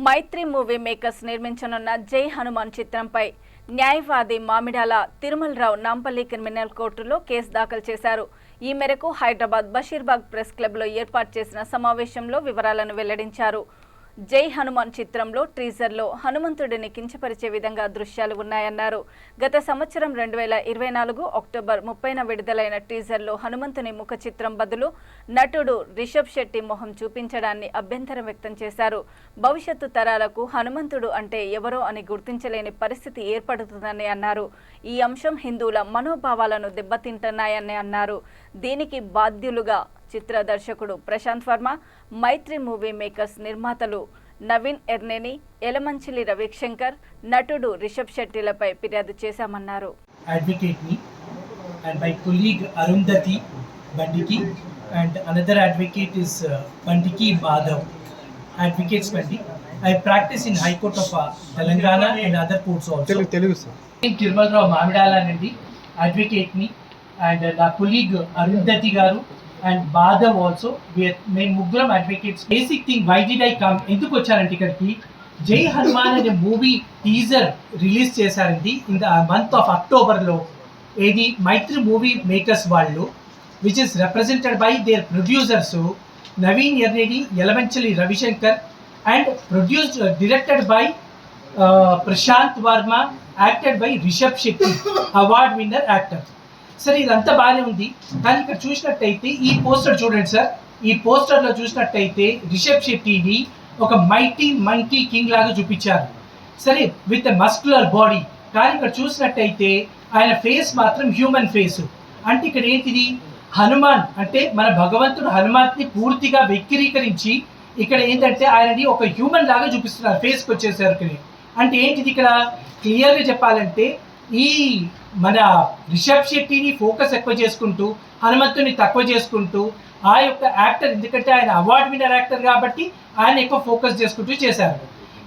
మైత్రి movie makers నిర్మించనున్న జై హనుమాన్ చిత్రంపై న్యాయవాది మామిడాల తిరుమలరావు నాంపల్లి క్రిమినల్ కోర్టులో కేసు దాఖలు చేశారు. ఈ మేరకు హైదరాబాద్ బషీర్బాగ్ ప్రెస్ క్లబ్లో ఏర్పాటు చేసిన సమావేశంలో వివరాలను వెల్లడించారు. జై హనుమాన్ చిత్రంలో టీజర్లో హనుమంతుడిని కించపరిచే విధంగా దృశ్యాలు ఉన్నాయన్నారు. గత సంవత్సరం 2024 అక్టోబర్ 30న విడుదలైన టీజర్లో హనుమంతుని ముఖ చిత్రం బదులు నటుడు రిషబ్ శెట్టి మొహం చూపించడాన్ని అభ్యంతరం వ్యక్తం చేశారు. భవిష్యత్తు తరాలకు హనుమంతుడు అంటే ఎవరో అని గుర్తించలేని పరిస్థితి ఏర్పడుతుందని అన్నారు. ఈ అంశం హిందువుల మనోభావాలను దెబ్బతింటున్నాయని అన్నారు. దీనికి బాధ్యులుగా చిత్ర దర్శకుడు ప్రశాంత్ వర్మ, మైత్రి మూవీ మేకర్స్ నిర్మాతలు నవీన్ ఎర్నేని, ఎలమంచిలి రవిశంకర్, నటుడు రిషబ్ శెట్టిలపై ఫిర్యాదు చేశామన్నారు. Advocate me and my colleague Arundhati Bandiki and another advocate is Bandiki Madhav, advocates Bandi. I practice in High Court of Telangana and other courts also. Telugu sir. Tirumala Mamidala Nandi, advocate me and my colleague Arundhati Garu and Madhav also. మేము ముగ్గురం advocates. Basic thing why did I come, ఎందుకు వచ్చారంటే ఇక్కడికి, జై హనుమాన్ అనే movie teaser release చేశారండి in the month of అక్టోబర్లో. ఏది Mythri movie makers వాళ్ళు, which is represented by their producers Naveen Yerneni, Yalamanchili Ravishankar and directed by Prashanth Varma, acted by Rishab Shetty, award winner actor. సరే ఇదంతా బాగానే ఉంది, కానీ ఇక్కడ చూసినట్టయితే ఈ పోస్టర్ చూడండి సార్. ఈ పోస్టర్లో చూసినట్టయితే రిషబ్ శెట్టిని ఒక మైటీ మంకీ కింగ్ లాగా చూపించారు, సరే విత్ మస్కులర్ బాడీ. కానీ ఇక్కడ చూసినట్టయితే ఆయన ఫేస్ మాత్రం హ్యూమన్ ఫేస్. అంటే ఇక్కడ ఏంటిది, హనుమాన్ అంటే మన భగవంతుడు హనుమంతుని పూర్తిగా వెక్కిరీకరించి ఇక్కడ ఏంటంటే ఆయనని ఒక హ్యూమన్ లాగా చూపిస్తున్నారు ఫేస్కి వచ్చేసరికి. అంటే ఏంటిది, ఇక్కడ క్లియర్గా చెప్పాలంటే ఈ మన రిషబ్ శెట్టిని ఫోకస్ ఎక్కువ చేసుకుంటూ హనుమంతుని తక్కువ చేసుకుంటూ ఆ యొక్క యాక్టర్, ఎందుకంటే ఆయన అవార్డ్ విన్నర్ యాక్టర్ కాబట్టి ఆయన ఎక్కువ ఫోకస్ చేసుకుంటూ చేశారు.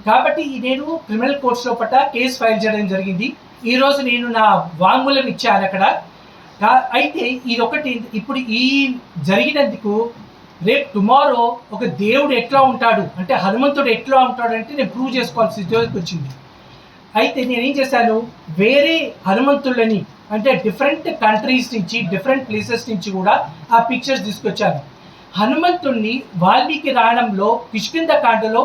కాబట్టి నేను క్రిమినల్ కోర్ట్స్ లోపల కేసు ఫైల్ చేయడం జరిగింది. ఈరోజు నేను నా వాంగ్మూలం ఇచ్చాను అక్కడ. అయితే ఇదొకటి, ఇప్పుడు ఈ జరిగినందుకు రేపు టుమారో ఒక దేవుడు ఎట్లా ఉంటాడు అంటే హనుమంతుడు ఎట్లా ఉంటాడు అంటే నేను ప్రూవ్ చేసుకోవాల్సి వచ్చింది. అయితే నేనేం చేశాను, వేరే హనుమంతులని అంటే డిఫరెంట్ కంట్రీస్ నుంచి డిఫరెంట్ ప్లేసెస్ నుంచి కూడా ఆ పిక్చర్స్ తీసుకొచ్చాను. హనుమంతుడిని వాల్మీకి రాయణంలో కిష్కింధకాండలో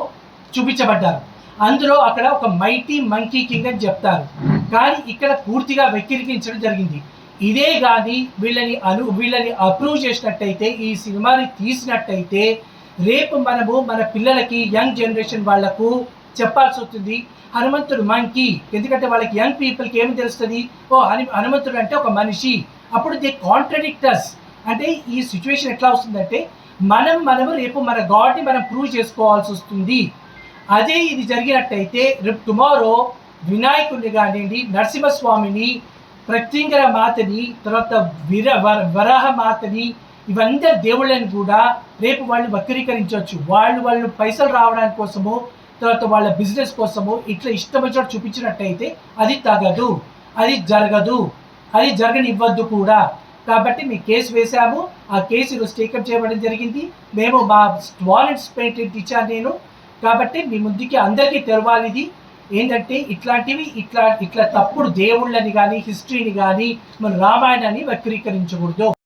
చూపించబడ్డారు. అందులో అక్కడ ఒక మైటీ మంకీ కింగ్ అని చెప్తారు, కానీ ఇక్కడ పూర్తిగా వెక్కిరికించడం జరిగింది. ఇదే కానీ వీళ్ళని అప్రూవ్ చేసినట్టయితే, ఈ సినిమాని తీసినట్టయితే రేపు మనము మన పిల్లలకి, యంగ్ జనరేషన్ వాళ్లకు చెప్పాల్సి వస్తుంది హనుమంతుడు మంకీ. ఎందుకంటే వాళ్ళకి యంగ్ పీపుల్కి ఏమి తెలుస్తుంది, ఓ హనుమంతుడు అంటే ఒక మనిషి. అప్పుడు దే కాంట్రడిక్టర్స్. అంటే ఈ సిచ్యువేషన్ ఎట్లా వస్తుందంటే మనము రేపు మన గాడ్ని మనం ప్రూవ్ చేసుకోవాల్సి వస్తుంది. అదే ఇది జరిగినట్టయితే రేపు టుమారో వినాయకుడిని కానివ్వండి, నరసింహస్వామిని, ప్రత్యంగర మాతని, తర్వాత వరాహ మాతని, ఇవందరి దేవుళ్ళని కూడా రేపు వాళ్ళు వక్రీకరించవచ్చు. వాళ్ళు పైసలు రావడానికి కోసము, తర్వాత వాళ్ళ బిజినెస్ కోసము ఇట్లా ఇష్టం వచ్చినట్టు చూపించినట్టయితే అది తగదు, అది జరగదు, అది జరగనివ్వద్దు కూడా. కాబట్టి మేము కేసు వేశాము. ఆ కేసు ఈరోజు టేకప్ చేయడం జరిగింది. మేము మా వారెంట్స్ పేటెంట్ ఇచ్చాను నేను. కాబట్టి మీ ముందుకి అందరికీ తెలవాలి ఇది ఏంటంటే ఇట్లాంటివి ఇట్లా తప్పుడు దేవుళ్ళని కానీ హిస్టరీని కానీ మన రామాయణాన్ని వక్రీకరించకూడదు.